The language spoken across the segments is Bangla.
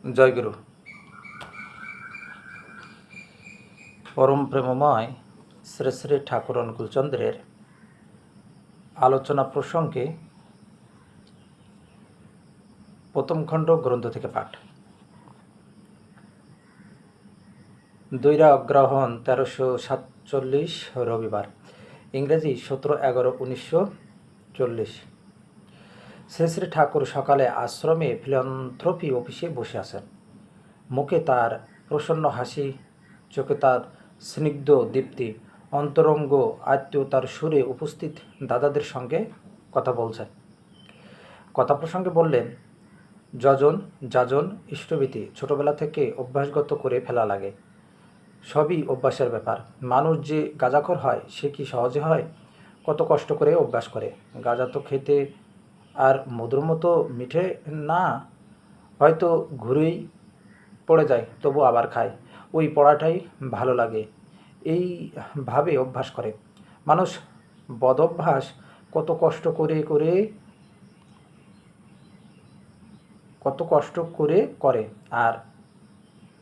জয়গুরু। পরম প্রেমময় শ্রী শ্রী ঠাকুর অনুকূলচন্দ্রের আলোচনা প্রসঙ্গে প্রথম খণ্ড গ্রন্থ থেকে পাঠ। দৈরা অগ্রহণ 1347 রবিবার, ইংরেজি 17/11/1940। শ্রী শ্রী ঠাকুর সকালে আশ্রমে ফিলান্থ্রপি অফিসে বসে আছেন। মুখে তার প্রসন্ন হাসি, চোখে তার স্নিগ্ধ দীপ্তি, অন্তরঙ্গ আত্মীয়তার সুরে উপস্থিত দাদাদের সঙ্গে কথা বলছেন। কথা প্রসঙ্গে বললেন, যজন যাজন ইষ্টভীতি ছোটবেলা থেকে অভ্যাসগত করে ফেলা লাগে। সবই অভ্যাসের ব্যাপার। মানুষ যে গাঁজাখোর হয় সে কি সহজে হয়? কত কষ্ট করে অভ্যাস করে। গাঁজা তো খেতে আর মধুর মতো মিঠে না, হয়তো ঘুরেই পড়ে যায়, তবু আবার খায়। ওই পড়াটাই ভালো লাগে, এইভাবে অভ্যাস করে। মানুষ বদঅভ্যাস কত কষ্ট করে করে, আর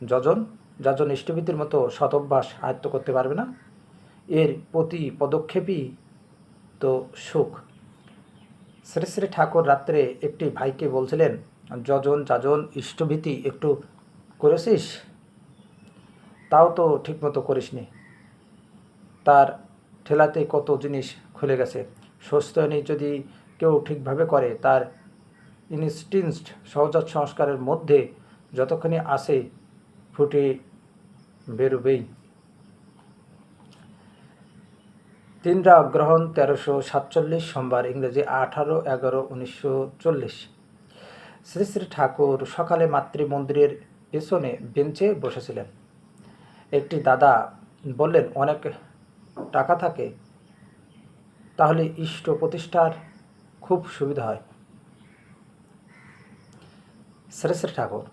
যজন যাজন ইষ্টভীতির মতো সদভ্যাস আয়ত্ত করতে পারবে না। এর প্রতি পদক্ষেপই তো সুখ। শ্রী শ্রী ঠাকুর রাত্রে একটি ভাইকে বলছিলেন, যজন যাজন ইষ্টভীতি একটু করেছিস? তাও তো ঠিকমতো করিসনি। তার ঠেলাতে কত জিনিস খুলে গেছে। স্বস্তায়নী যদি কেউ ঠিকভাবে করে, তার ইনস্টিনক্ট সহজাত সংস্কারের মধ্যে যতখানি আসে ফুটে বেরোবেই। তিনরা অগ্রহণ 1347 সোমবার, ইংরেজি 18/11/1940। শ্রী শ্রী ঠাকুর সকালে মাতৃমন্দিরের পেছনে বেঞ্চে বসেছিলেন। একটি দাদা বললেন, অনেক টাকা থাকে, তাহলে ইষ্ট প্রতিষ্ঠার খুব সুবিধা হয়। শ্রী শ্রী ঠাকুর,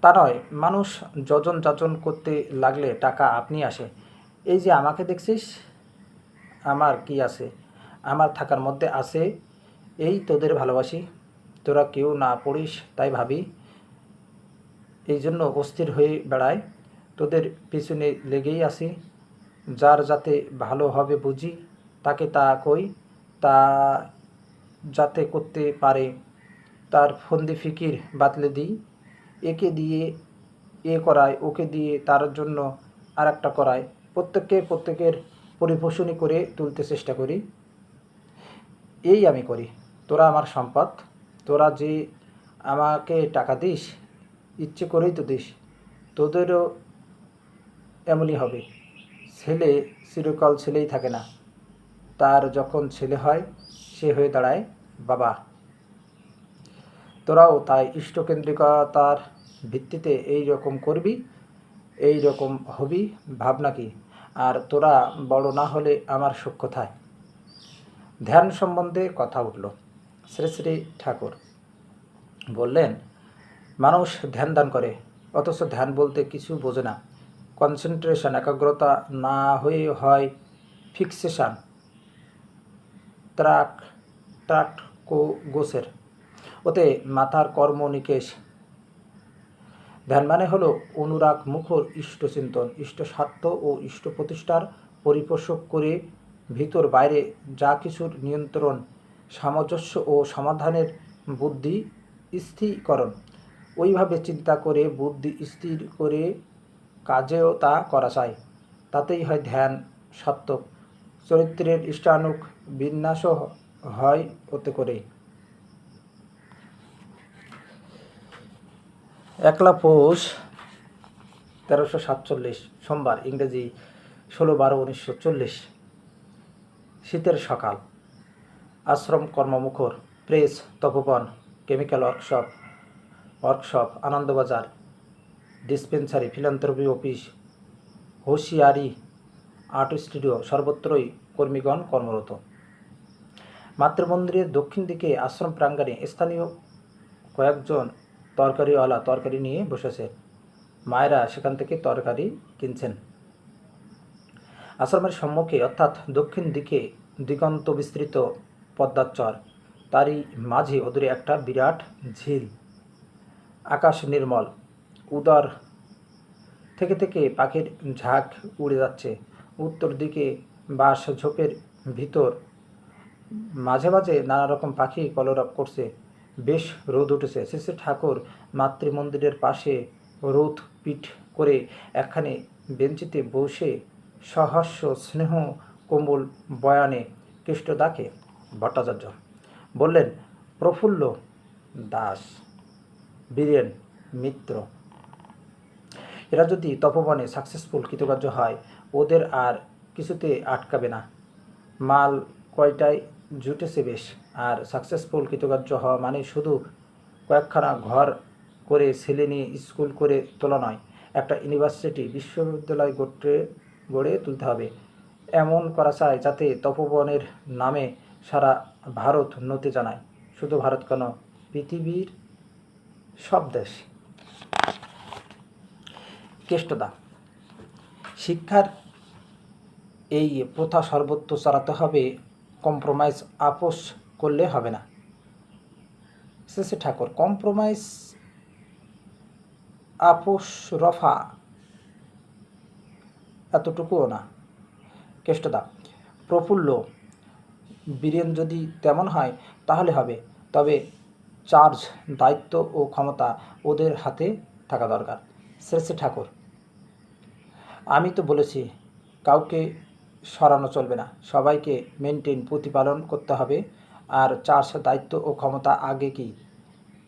তা নয়, মানুষ যজন যাজন করতে লাগলে টাকা আপনি আসে। এই যে আমাকে দেখছিস, আমার কি আছে? আমার থাকার মধ্যে আছে এই তোদের ভালোবাসি। তোরা কেউ না পড়িস তাই ভাবি, এই জন্য অস্থির হয়ে বেড়ায়। তোদের পিছনে লেগেই আসি। যার যাতে ভালো হবে বুঝি, তাকে তা কই, তা যাতে করতে পারে তার ফন্দি ফিকির বাতলে দিই। একে দিয়ে এ করায়, ওকে দিয়ে তার জন্য আর একটা করায়, প্রত্যেকের পরিপোষণী করে তুলতে চেষ্টা করি। এই আমি করি। তোরা আমার সম্পদ। তোরা যে আমাকে টাকা দিস, ইচ্ছে করেই তো দিস। তোদেরও এমনই হবে। ছেলে চিরকাল ছেলেই থাকে না, তার যখন ছেলে হয় সে হয়ে দাঁড়ায় বাবা। তোরাও তাই ইষ্টকেন্দ্রিকতার ভিত্তিতে এই রকম করবি, এই রকম হবি, ভাবনা কি? আর তোরা বড় না হলে আমার সুখ কোথায়? ধ্যান সম্বন্ধে কথা উঠল। শ্রী শ্রী ঠাকুর বললেন, মানুষ ধ্যান দান করে, অথচ ধ্যান বলতে কিছু বোঝে না। কনসেন্ট্রেশন, একাগ্রতা না হয়ে হয় ফিক্সেশন, গোসের। ওতে মাথার কর্ম নিকেশ। ধ্যান মানে হলো অনুরাগ মুখর ইষ্টচিন্তন, ইষ্টস্বার্থ ও ইষ্ট প্রতিষ্ঠার পরিপোষক করে ভিতর বাইরে যা কিছুর নিয়ন্ত্রণ, সামঞ্জস্য ও সমাধানের বুদ্ধি স্থিরকরণ। ওইভাবে চিন্তা করে বুদ্ধি স্থির করে কাজেও তা করা যায়, তাতেই হয় ধ্যান সার্থক। চরিত্রের ইষ্টানুক বিন্যাসও হয় ওতে করে। 1 পৌষ 1347 সোমবার, ইংরেজি 16/12/1940। শীতের সকাল। আশ্রম কর্মমুখর। Press, Tapoban, chemical workshop, Anandabazar, dispensary, philanthropy office, হুঁশিয়ারি, আর্ট স্টুডিও, সর্বত্রই কর্মীগণ কর্মরত। মাতৃমন্দিরের দক্ষিণ দিকে আশ্রম প্রাঙ্গণে স্থানীয় কয়েকজন তরকারিওয়ালা তরকারি নিয়ে বসেছে। মায়েরা সেখান থেকে তরকারি কিনছেন। আশ্রমের সম্মুখে অর্থাৎ দক্ষিণ দিকে দিগন্ত বিস্তৃত পদ্মার চর, তারই মাঝে অদূরে একটা বিরাট ঝিল। আকাশ নির্মল, উদার থেকে থেকে পাখির ঝাঁক উড়ে যাচ্ছে। উত্তর দিকে বাঁশ ঝোপের ভিতর মাঝে মাঝে নানা রকম পাখি কলরব করছে। বেশ রোদ উঠেছে। শ্রী ঠাকুর মাতৃমন্দিরের পাশে রোদ পিঠ করে একখানে বেঞ্চিতে বসে সহাস্য স্নেহ কোমল বয়ানে কেষ্টদাকে ভট্টাচার্য বললেন, প্রফুল্ল দাস, বীরেন মিত্র, এরা যদি তপবনে সাকসেসফুল কৃতকার্য হয়, ওদের আর কিছুতে আটকাবে না। মাল কয়টায় জুটেছে বেশ। আর সাকসেসফুল কৃতকার্য হওয়া মানে শুধু কয়েকখানা ঘর করে ছেলে নিয়ে স্কুল করে তোলা নয়, একটা ইউনিভার্সিটি বিশ্ববিদ্যালয় গড়ে তুলতে হবে। এমন করা চাই যাতে তপবনের নামে সারা ভারত নতি জানায়। শুধু ভারত কেন, পৃথিবীর সব দেশ। কেষ্টদা, শিক্ষার এই প্রথা সর্বত্র চালাতে হবে, কম্প্রোমাইজ আপোষ করলে হবে না। শ্রী ঠাকুর, কম্প্রোমাইজ আপোষ রফা এতটুকুও না। কেষ্টদা, প্রফুল্ল বীরেন যদি তেমন হয় তাহলে হবে, তবে চার্জ, দায়িত্ব ও ক্ষমতা ওদের হাতে থাকা দরকার। শ্রী ঠাকুর, আমি তো বলেছি কাউকে সরানো চলবে না, সবাইকে মেনটেন প্রতিপালন করতে হবে। আর চার্জ, দায়িত্ব ও ক্ষমতা আগে কি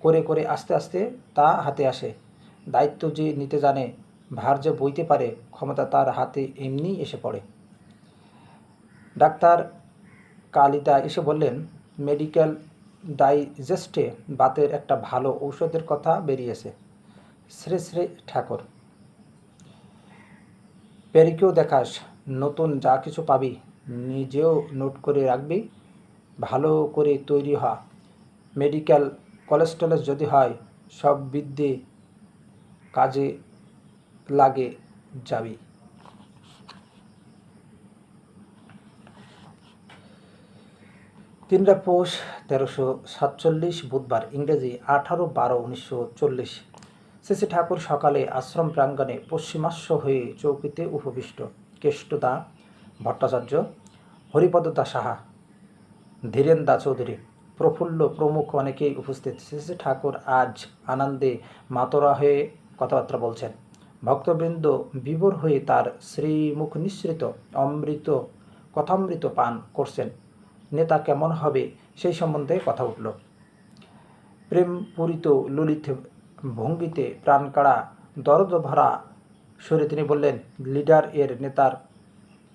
করে করে আস্তে আস্তে তা হাতে আসে। দায়িত্ব যে নিতে জানে, ভার যে বইতে পারে, ক্ষমতা তার হাতে এমনিই এসে পড়ে। ডাক্তার কালিদা এসে বললেন, মেডিকেল ডাইজেস্টে বাতের একটা ভালো ঔষধের কথা বেরিয়েছে। শ্রী শ্রী ঠাকুর, পেরিকেও দেখাস, নতুন যা কিছু পাবি নিজেও নোট করে রাখবি, ভালো করে তৈরি হ। মেডিকেল কলেজ যদি হয়, সব বিদ্যে কাজে লাগে যাবি। 3 পৌষ 1347 বুধবার, ইংরেজি 18/12/1940। শ্রী ঠাকুর সকালে আশ্রম প্রাঙ্গণে পশ্চিমাশ্ব হয়ে চৌকিতে উপবিষ্ট। কেষ্টদা ভট্টাচার্য, হরিপদ দা সাহা, ধীরেন দা চৌধুরী, প্রফুল্ল প্রমুখ অনেকেই উপস্থিত। শ্রী ঠাকুর আজ আনন্দে মাতোরা হয়ে কথাবার্তা বলছেন। ভক্তবৃন্দ বিভোর হয়ে তার শ্রীমুখ নিঃসৃত কথামৃত পান করছেন। নেতা কেমন হবে সেই সম্বন্ধে কথা উঠল। প্রেমপূরিত ললিত ভঙ্গিতে প্রাণকাড়া দরদ ভরা সুরে তিনি বললেন, লিডার এর নেতার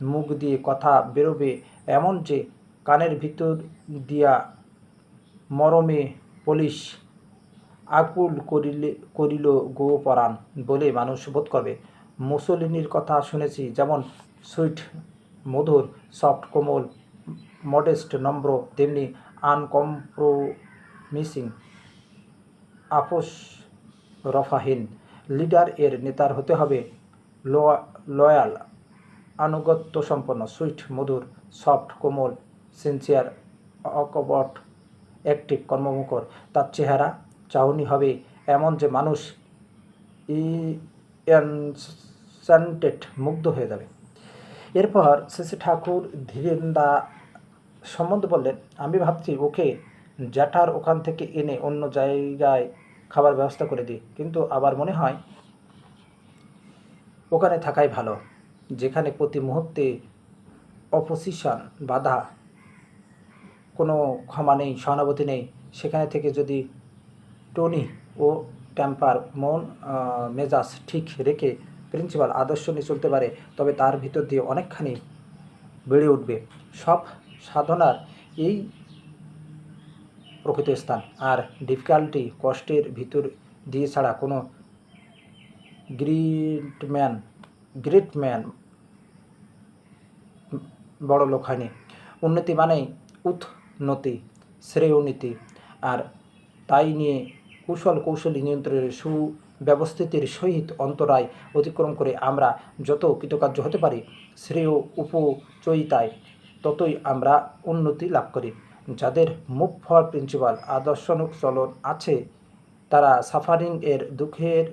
মুখ দিয়ে কথা বেরোবে এমন যে কানের ভিতর দিয়া মরমে পুলিশ আকুল করিল গোপরাণ বলে মানুষ বোধ করবে। মুসলিনীর কথা শুনেছি, যেমন সুইট, মধুর, সফট, কোমল, মডেস্ট, নম্র, তেমনি আনকম্প্রমিসিং, আপোষ রফাহীন। লিডার এর নেতার হতে হবে লয়াল, আনুগত্য সম্পন্ন, সুইট, মধুর, সফট, কোমল, সিনসিয়ার, অকপট, অ্যাক্টিভ, কর্মমুখর। তার চেহারা চাহনি হবে এমন যে মানুষ এনচ্যান্টেড, মুগ্ধ হয়ে যাবে। এরপর শ্রী ঠাকুর ধীরেন্দা সম্বন্ধে বললেন, আমি ভাবছি ওকে জ্যাঠার ওখান থেকে এনে অন্য জায়গায় খাবার ব্যবস্থা করে দিই, কিন্তু আবার মনে হয় ওখানে থাকাই ভালো, যেখানে প্রতি মুহূর্তে অপোজিশন, বাধা, কোনো ক্ষমা নেই, সহানুভূতি নেই। সেখানে থেকে যদি টনি ও টেম্পার, মন মেজাজ ঠিক রেখে প্রিন্সিপাল আদর্শ নিয়ে চলতে পারে, তবে তার ভিতর দিয়ে অনেকখানি বেড়ে উঠবে। সব সাধনার এই প্রকৃত স্থান। আর ডিফিকাল্টি, কষ্টের ভিতর দিয়ে ছাড়া কোনো গ্রেট ম্যান বড় লোক হয়নি। উন্নতি মানেই উন্নতি, শ্রেয়োন্নতি, আর তাই নিয়ে কৌশলী নিয়ন্ত্রণের সুব্যবস্থিতির সহিত অন্তরায় অতিক্রম করে আমরা যত কৃতকার্য হতে পারি, শ্রেয় উপচয়িতায় ততই আমরা উন্নতি লাভ করি। যাদের মুভ ফর প্রিন্সিপাল আদর্শানুগ চলন আছে, তারা সাফারিং এর দুঃখের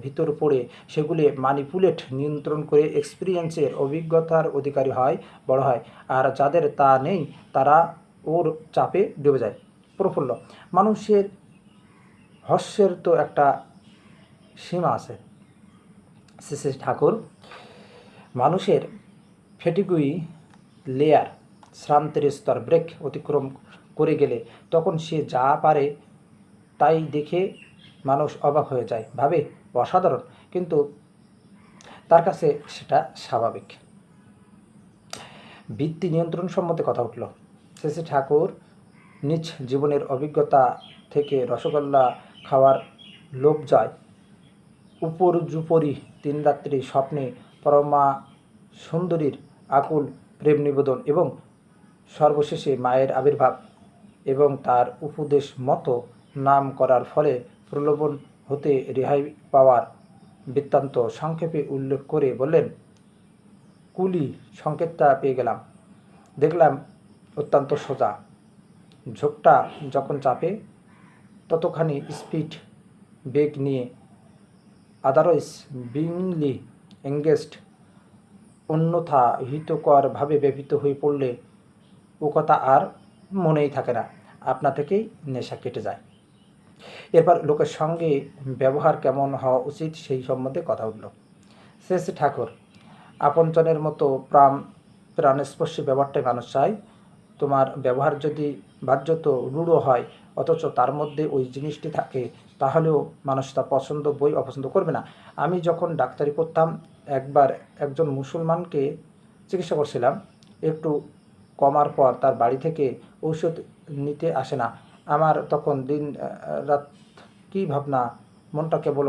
ভিতর পড়ে সেগুলি ম্যানিপুলেট নিয়ন্ত্রণ করে এক্সপিরিয়েন্সের অভিজ্ঞতার অধিকারী হয়, বড় হয়। আর যাদের তা নেই তারা ওর চাপে ডুবে যায়। প্রফুল্ল, মানুষের হস্যের তো একটা সীমা আছে। শ্রী ঠাকুর, মানুষের ফেটিগুই লেয়ার শ্রান্তের স্তর ব্রেক অতিক্রম করে গেলে তখন সে যা পারে তাই দেখে মানুষ অবাক হয়ে যায়, ভাবে অসাধারণ, কিন্তু তার কাছে সেটা স্বাভাবিক। বৃত্তি নিয়ন্ত্রণ সম্বন্ধে কথা উঠল। শ্রী ঠাকুর নিজ জীবনের অভিজ্ঞতা থেকে রসগোল্লা খাওয়ার লোভ যায়, উপর্যুপরি 3 রাত্রি স্বপ্নে পরমা সুন্দরীর আকুল প্রেম নিবেদন এবং সর্বশেষে মায়ের আবির্ভাব এবং তার উপদেশ মতো নাম করার ফলে প্রলোভন হতে রেহাই পাওয়ার বৃত্তান্ত সংক্ষেপে উল্লেখ করে বললেন, কুলি সংকেতটা পেয়ে গেলাম, দেখলাম অত্যন্ত সোজা। ঝোঁকটা যখন চাপে ততখানি স্পিড বেগ নিয়ে, আদারওয়াইজ বিংলি এঙ্গেজড, অন্যথা হিতকরভাবে ব্যবহৃত হয়ে পড়লে ও কথা আর মনেই থাকে না, আপনা থেকেই নেশা কেটে যায়। এরপর লোকের সঙ্গে ব্যবহার কেমন হওয়া উচিত সেই সম্বন্ধে কথা উঠল। শ্রী ঠাকুর, আপনজনের মতো প্রাণস্পর্শী ব্যবহারটাই মানুষ চায়। তোমার ব্যবহার যদি বাহ্যত রূঢ় হয় অথচ তার মধ্যে ওই জিনিসটি থাকে, তাহলেও মানুষ তা পছন্দ বই অপছন্দ করবে না। আমি যখন ডাক্তারি করতাম একবার একজন মুসলমানকে চিকিৎসা করছিলাম। একটু কমার পর তার বাড়ি থেকে ঔষধ নিতে আসে না। আমার তখন দিন রাত কী ভাবনা, মনটা কেবল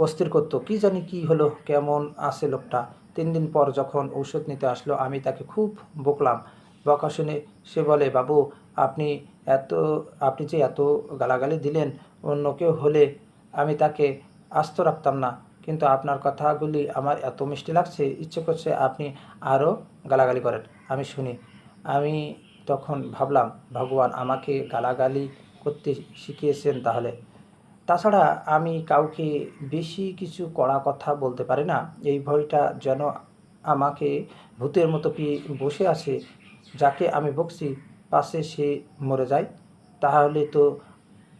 অস্থির করতো, কি জানি কি হলো, কেমন আছে লোকটা। 3 দিন পর যখন ঔষধ নিতে আসলো আমি তাকে খুব বকলাম। বকা শুনে সে বলে, বাবু আপনি যে এত গালাগালি দিলেন, অন্য কেউ হলে আমি তাকে আস্ত রাখতাম না, কিন্তু আপনার কথাগুলি আমার এত মিষ্টি লাগছে, ইচ্ছে করছে আপনি আরও গালাগালি করেন, আমি শুনি। আমি তখন ভাবলাম, ভগবান আমাকে গালাগালি করতে শিখিয়েছেন তাহলে। তাছাড়া আমি কাউকে বেশি কিছু কড়া কথা বলতে পারি না। এই ভয়টা যেন আমাকে ভূতের মতো পেয়ে বসে আছে। যাকে আমি বকছি পাশে সে মরে যায়, তাহলে তো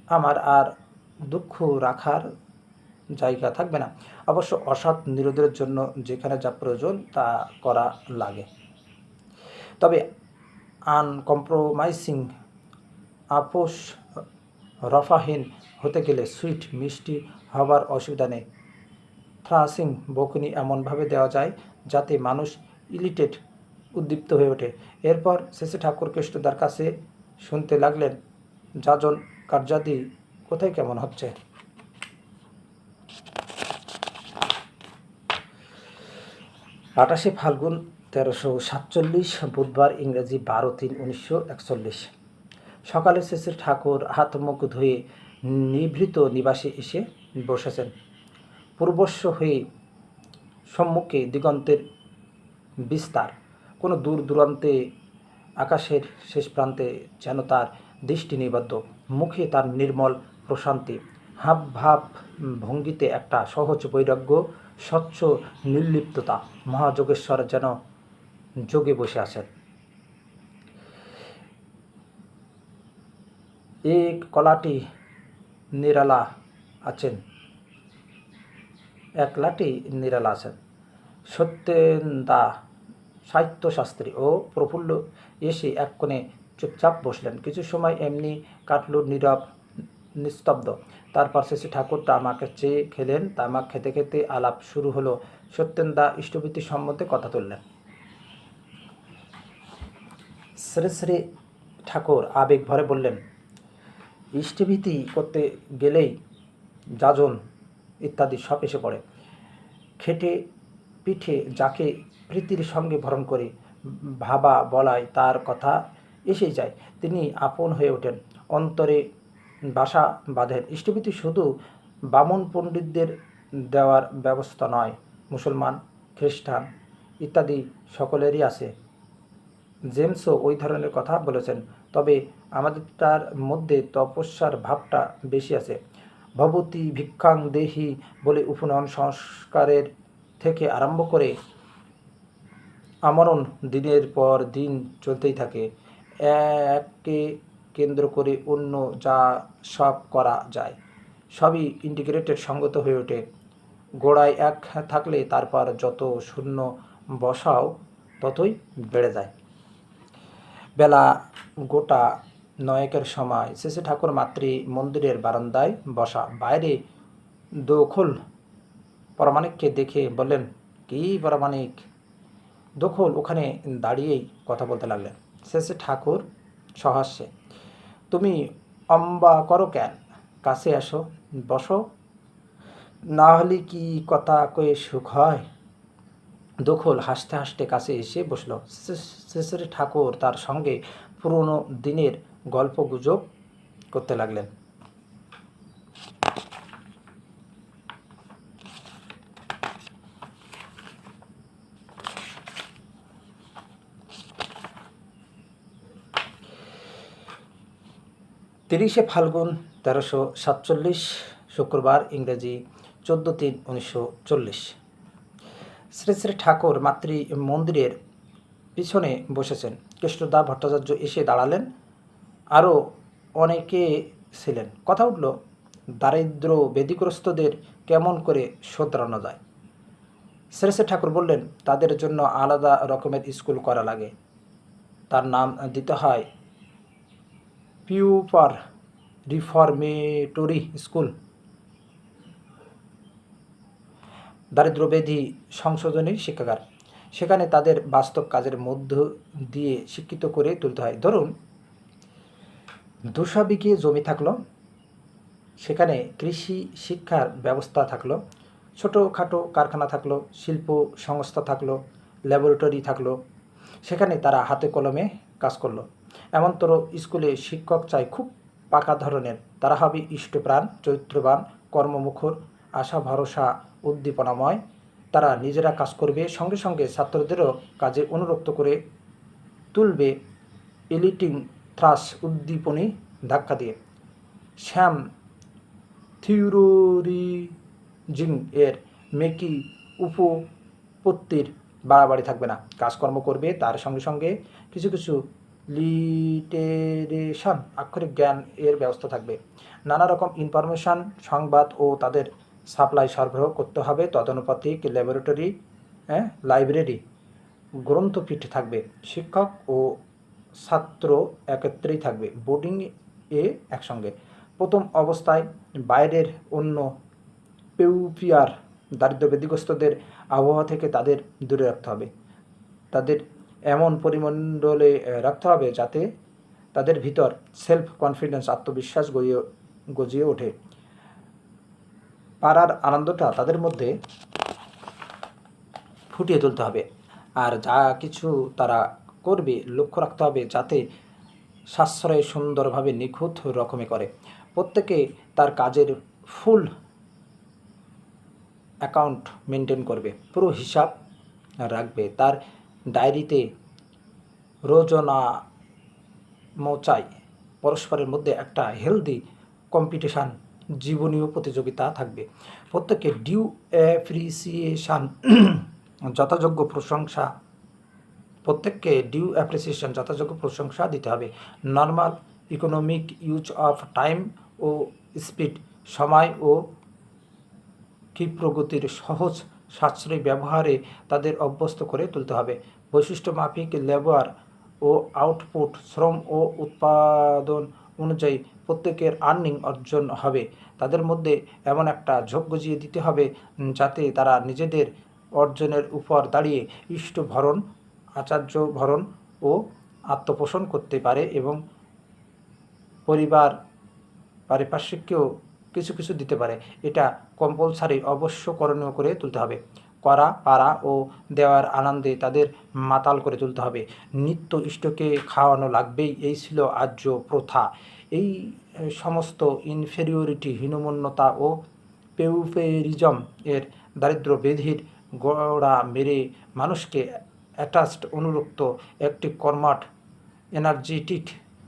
আমার আর দুঃখ রাখার জায়গা থাকবে না। অবশ্য অসৎ নিরোধের জন্য যেখানে যা প্রয়োজন তা করা লাগে। তবে আনকম্প্রোমাইজিং, আপোষ রফাহীন হতে গেলে সুইট মিষ্টি হবার অসুবিধা নেই। থ্রাসিং বকুনি এমনভাবে দেওয়া যায় যাতে মানুষ ইলিটেট, উদ্দীপ্ত হয়ে ওঠে। এরপর শ্রী ঠাকুর কৃষ্ণদার কাছে শুনতে লাগলেন, যাজন কার্যাদি কোথায় কেমন হচ্ছে। 28 ফাল্গুন 1347 বুধবার, ইংরেজি 12/3/1941। সকালে শ্রী ঠাকুর হাত মুখ ধুয়ে নিভৃত নিবাসে এসে বসেছেন। পূর্বস্য হয়ে সম্মুখে দিগন্তের বিস্তার, কোনো দূর দূরান্তে আকাশের শেষ প্রান্তে যেন তার দৃষ্টি নিবদ্ধ। মুখে তার নির্মল প্রশান্তি, হাব ভাব ভঙ্গিতে একটা সহজ বৈরাগ্য, স্বচ্ছ নির্লিপ্ততা। মহাযোগেশ্বর যেন যোগে বসে আছেন। এক কলাটি নিরালা আছেন, একলাটি নিরালা আছেন। সত্যেন্দা সাহিত্যশাস্ত্রী ও প্রফুল্ল এসে এক কোণে চুপচাপ বসলেন। কিছু সময় এমনি কাটল নীরব নিস্তব্ধ। তারপর শ্রী ঠাকুর তামাক চেয়ে খেলেন। তামাক খেতে খেতে আলাপ শুরু হলো। সত্যেন্দা ইষ্টভীতি সম্বন্ধে কথা তুললেন। শ্রী শ্রী ঠাকুর আবেগ ভরে বললেন, ইষ্টভীতি করতে গেলেই যাজন ইত্যাদি সব এসে পড়ে। খেটে পিঠে যাকে প্রীতির সঙ্গে বরণ করে ভাবা বলায় তার কথা এসেই যায়, তিনি আপন হয়ে ওঠেন, অন্তরে বাসা বাঁধেন। ইষ্টভীতি শুধু বামন পণ্ডিতদের দেওয়ার ব্যবস্থা নয়, মুসলমান, খ্রিস্টান ইত্যাদি সকলেরই আছে। জেমসও ওই ধরনের কথা বলেছেন। তবে আমাদের তার মধ্যে তপস্যার ভাবটা বেশি আছে। ভবতি ভিক্ষাং দেহি বলে উপনয়ন সংস্কারের থেকে আরম্ভ করে আমরণ দিনের পর দিন চলতেই থাকে। এককে কেন্দ্র করে অন্য যা সব করা যায় সবই ইন্টিগ্রেটেড সঙ্গত হয়ে ওঠে। গোড়ায় এক থাকলে তারপর যত শূন্য বসাও ততই বেড়ে যায়। বেলা গোটা 9-এর সময় শেষে ঠাকুর মাতৃ মন্দিরের বারান্দায় বসা। বাইরে দখল প্রামাণিককে দেখে বললেন, কি প্রামাণিক? দখল ওখানে দাঁড়িয়েই কথা বলতে লাগলেন। শেষে ঠাকুর সহাস্যে, তুমি অম্বা করো কেন? কাছে আসো, বসো, না হলে কি কথা কয়ে সুখ হয়? দখল হাসতে হাসতে কাছে এসে বসল। শেষে ঠাকুর তার সঙ্গে পুরনো দিনের গল্প গুজব করতে লাগলেন। তিরিশে ফাল্গুন 1347 শুক্রবার, ইংরেজি 14/3/1940। শ্রী শ্রী ঠাকুর মাতৃ মন্দিরের পিছনে বসেছেন। কৃষ্ণদা ভট্টাচার্য এসে দাঁড়ালেন। আরও অনেকে ছিলেন। কথা উঠল, দারিদ্র বেদিগ্রস্তদের কেমন করে শোধরানো যায়। শ্রী শ্রী ঠাকুর বললেন, তাদের জন্য আলাদা রকমের স্কুল করা লাগে। তার নাম দিতে হয় পিউপার রিফরমেটরি স্কুল, দারিদ্রবেদী সংশোধনী শিক্ষাগার। সেখানে তাদের বাস্তব কাজের মধ্য দিয়ে শিক্ষিত করে তুলতে হয়। ধরুন 200 বিঘে জমি থাকলো, সেখানে কৃষি শিক্ষার ব্যবস্থা থাকলো, ছোটোখাটো কারখানা থাকলো, শিল্প সংস্থা থাকলো, ল্যাবরেটরি থাকলো, সেখানে তারা হাতে কলমে কাজ করলো। এমনতর স্কুলে শিক্ষক চাই খুব পাকা ধরনের। তারা হবে ইষ্টপ্রাণ, চরিত্রবান, কর্মমুখর, আশা ভরসা উদ্দীপনাময়। তারা নিজেরা কাজ করবে, সঙ্গে সঙ্গে ছাত্রদেরও কাজে অনুরক্ত করে তুলবে এলিটিং থ্রাস উদ্দীপনী ধাক্কা দিয়ে। শ্যাম থিওরিজিং এর মেকি উপপত্তির বাড়াবাড়ি থাকবে না। কাজকর্ম করবে, তার সঙ্গে সঙ্গে কিছু কিছু লিটারেশন আক্ষরিক জ্ঞান এর ব্যবস্থা থাকবে। নানা রকম ইনফরমেশান, সংবাদ ও তাদের সাপ্লাই সরবরাহ করতে হবে। তদনুপাতিক ল্যাবরেটরি, লাইব্রেরি, গ্রন্থপীঠ থাকবে। শিক্ষক ও ছাত্র একত্রেই থাকবে, বোর্ডিং এ একসঙ্গে। প্রথম অবস্থায় বাইরের অন্য পেউপিয়ার দারিদ্র বেদিগ্রস্তদের আবহাওয়া থেকে তাদের দূরে রাখতে হবে। তাদের এমন পরিমণ্ডলে রাখতে হবে যাতে তাদের ভিতর সেলফ কনফিডেন্স, আত্মবিশ্বাস গজিয়ে ওঠে। পাড়ার আনন্দটা তাদের মধ্যে ফুটিয়ে তুলতে হবে। আর যা কিছু তারা করবে লক্ষ্য রাখতে হবে যাতে সাশ্রয় সুন্দরভাবে নিখুঁত রকমে করে। প্রত্যেকে তার কাজের ফুল অ্যাকাউন্ট মেনটেন করবে, পুরো হিসাব রাখবে। তার ডায়েরিতে রোজনা মোচাই পরস্পরের মধ্যে একটা হেলদি কম্পিটিশান, জীবনীয় প্রতিযোগিতা থাকবে। প্রত্যেকে ডিউ অ্যাপ্রিসিয়েশান, যথাযোগ্য প্রশংসা দিতে হবে। Normal economic use of time ও স্পিড, সময় ও ক্ষিপ্রগতির সহজ সাশ্রয়ী ব্যবহারে তাদের অভ্যস্ত করে তুলতে হবে। বৈশিষ্ট্য মাফিক লেবার ও আউটপুট, শ্রম ও উৎপাদন অনুযায়ী প্রত্যেকের আর্নিং অর্জন হবে। তাদের মধ্যে এমন একটা ঝোঁক গজিয়ে দিতে হবে যাতে তারা নিজেদের অর্জনের উপর দাঁড়িয়ে ইষ্ট ভরণ, আচার্য ভরণ ও আত্মপোষণ করতে পারে এবং পরিবার পারিপার্শ্বিককেও কিছু কিছু দিতে পারে। এটা কম্পালসারি, অবশ্য করণীয় করে তুলতে হবে। করা, পারা ও দেওয়ার আনন্দে তাদের মাতাল করে তুলতে হবে। নিত্য ইষ্টকে খাওয়ানো লাগবেই, এই ছিল আর্য প্রথা। এই সমস্ত ইনফেরিয়রিটি, হীনমন্যতা ও পেউপেরিজম এর দারিদ্র বেধির গোড়া মেরে মানুষকে অ্যাটাচড, অনুরক্ত, একটি কর্মাট, এনার্জেটিক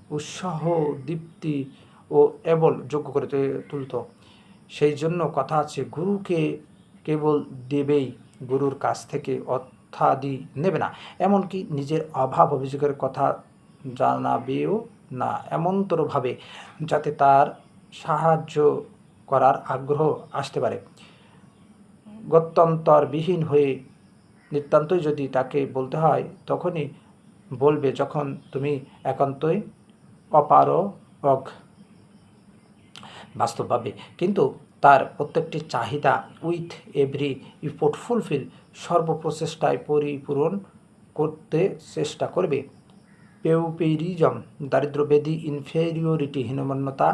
উৎসাহ, দীপ্তি ও এবল যোগ্য করে তুলত। সেই জন্য কথা আছে, গুরুকে কেবল দেবেই, গুরুর কাছ থেকে অর্থাদি নেবে না, এমনকি নিজের অভাব অভিযোগের কথা জানাবেও না, এমনতরভাবে যাতে তার সাহায্য করার আগ্রহ আসতে পারে। গত্যন্তরবিহীন হয়ে নিতান্তই যদি তাকে বলতে হয়, তখনই বলবে যখন তুমি একান্তই অপারগ বাস্তবভাবে। কিন্তু তার প্রত্যেকটি চাহিদা উইথ এভরি ইফোর্ট ফুলফিল, সর্বপ্রচেষ্টায় পরিপূরণ করতে চেষ্টা করবে। পেউপেরিজম, দারিদ্র্যবেদী, ইনফেরিয়রিটি, হীনমন্যতা,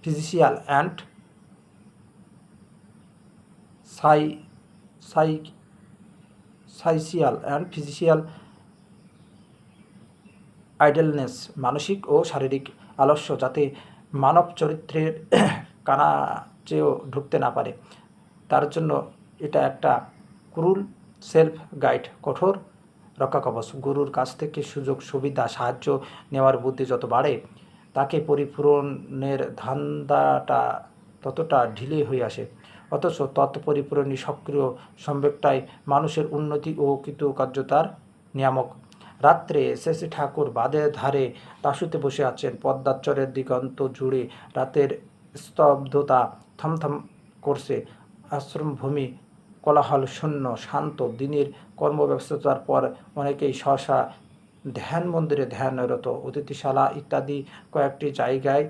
ফিজিশিয়াল অ্যান্ড ফিজিশিয়াল আইডলনেস, মানসিক ও শারীরিক আলস্য যাতে মানব চরিত্রের কানাচেও ঢুকতে না পারে, তার জন্য এটা একটা ক্রুল সেলফ গাইড, কঠোর রক্ষাকবচ। গুরুর কাছ থেকে সুযোগ সুবিধা সাহায্য নেওয়ার বুদ্ধি যত বাড়ে, তাকে পরিপূরণের ধান্দাটা ততটা ঢিলে হয়ে আসে। অথচ তৎপরিপূরণী সক্রিয় সম্বেকটাই মানুষের উন্নতি ও কৃতকার্যতার নিয়ামক। রাত্রে শেষে ঠাকুর বাঁধের ধারে তাসুতে বসে আছেন। পদ্মাচরের দিগন্ত জুড়ে রাতের স্তব্ধতা থমথম করছে। আশ্রমভূমি কোলাহল শূন্য, শান্ত। দিনের কর্মব্যস্ততার পর অনেকেই সহসা ধ্যান মন্দিরে ধ্যানরত। অতিথিশালা ইত্যাদি কয়েকটি জায়গায়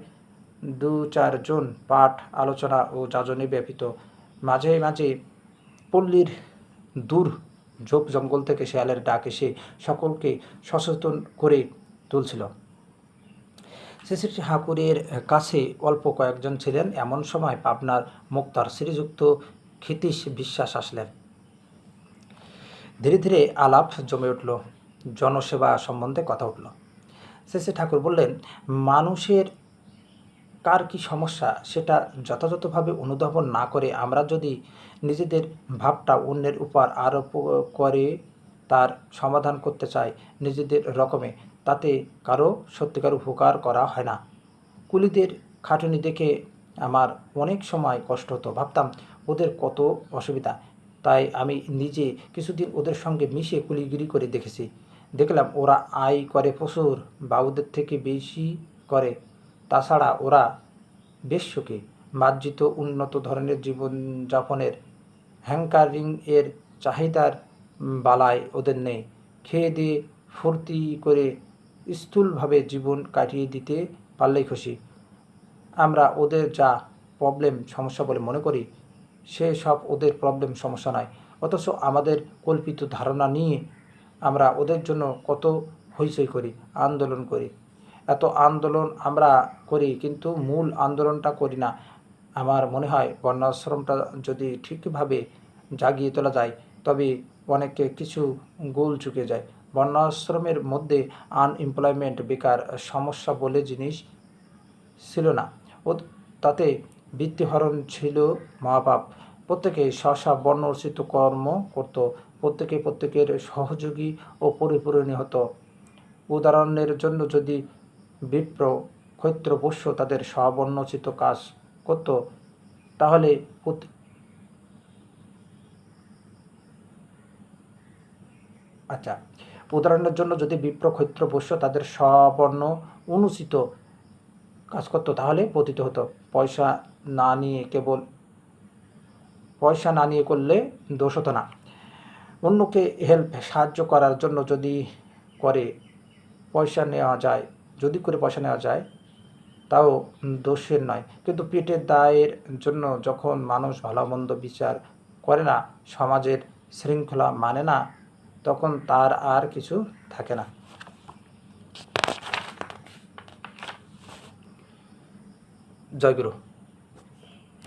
2-4 জন পাঠ, আলোচনা ও যাজনে ব্যাপিত। মাঝে মাঝে পল্লীর দূর ঝোপ জঙ্গল থেকে শেয়ালের ডাক এসে সকলকে সচেতন করে তুলছিল। শ্রী শ্রী ঠাকুরের কাছে অল্প কয়েকজন ছিলেন। এমন সময় পাবনার মুক্তার শ্রীযুক্ত ক্ষিতীশ বিশ্বাস আসলেন। ধীরে ধীরে আলাপ জমে উঠল, জনসেবা সম্বন্ধে কথা উঠল। শ্রী শ্রী ঠাকুর বললেন, মানুষের কার কি সমস্যা সেটা যথাযথভাবে অনুধাবন না করে আমরা যদি নিজেদের ভাবটা অন্যের উপর আরোপ করে তার সমাধান করতে চাই নিজেদের রকমে, তাতে কারো সত্যিকার উপকার করা হয় না। কুলিদের খাটুনি দেখে আমার অনেক সময় কষ্ট হতো। ভাবতাম ওদের কত অসুবিধা। তাই আমি নিজে কিছুদিন ওদের সঙ্গে মিশে কুলিগিরি করে দেখেছি। দেখলাম ওরা আয় করে প্রচুর, বাবুদের থেকে বেশি করে। তাছাড়া ওরা বেশ সুখী। মার্জিত উন্নত ধরনের জীবনযাপনের হ্যাঙ্কারিং এর চাহিদার বালায় ওদের নেই। খেয়ে দিয়ে ফুর্তি করে স্থূলভাবে জীবন কাটিয়ে দিতে পারলেই খুশি। আমরা ওদের যা প্রবলেম সমস্যা বলে মনে করি, সে সব ওদের প্রবলেম সমস্যা নয়। অথচ আমাদের কল্পিত ধারণা নিয়ে আমরা ওদের জন্য কত হইচই করি, আন্দোলন করি। এত আন্দোলন আমরা করি, কিন্তু মূল আন্দোলনটা করি না। আমার মনে হয় বর্ণাশ্রমটা যদি ঠিকভাবে জাগিয়ে তোলা যায়, তবে অনেকে কিছু গোল চুকে যায়। বর্ণাশ্রমের মধ্যে আনএমপ্লয়মেন্ট, বেকার সমস্যা বলে জিনিস ছিল না। ও তাতে বৃত্তিহরণ ছিল মহাপাপ। প্রত্যেকে স্ব বর্ণোচিত কর্ম করত, প্রত্যেকে প্রত্যেকের সহযোগী ও পরিপূরণী হতো। উদাহরণের জন্য যদি বিপ্র, ক্ষত্র, বৈশ্য তাদের স্ববর্ণোচিত কাজ করত, তাহলে উদাহরণের জন্য যদি বিপ্র, ক্ষত্র, বৈশ্য তাদের স্ববর্ণ অনুচিত কাজ করত, তাহলে পতিত হতো। পয়সা না নিয়ে করলে দোষ হতো না। অন্যকে সাহায্য করার জন্য যদি করে পয়সা নেওয়া যায়, তাও দোষের নয়। কিন্তু পেটের দায়ের জন্য যখন মানুষ ভালো মন্দ বিচার করে না, সমাজের শৃঙ্খলা মানে না, তখন তার আর কিছু থাকে না। জয় গুরু।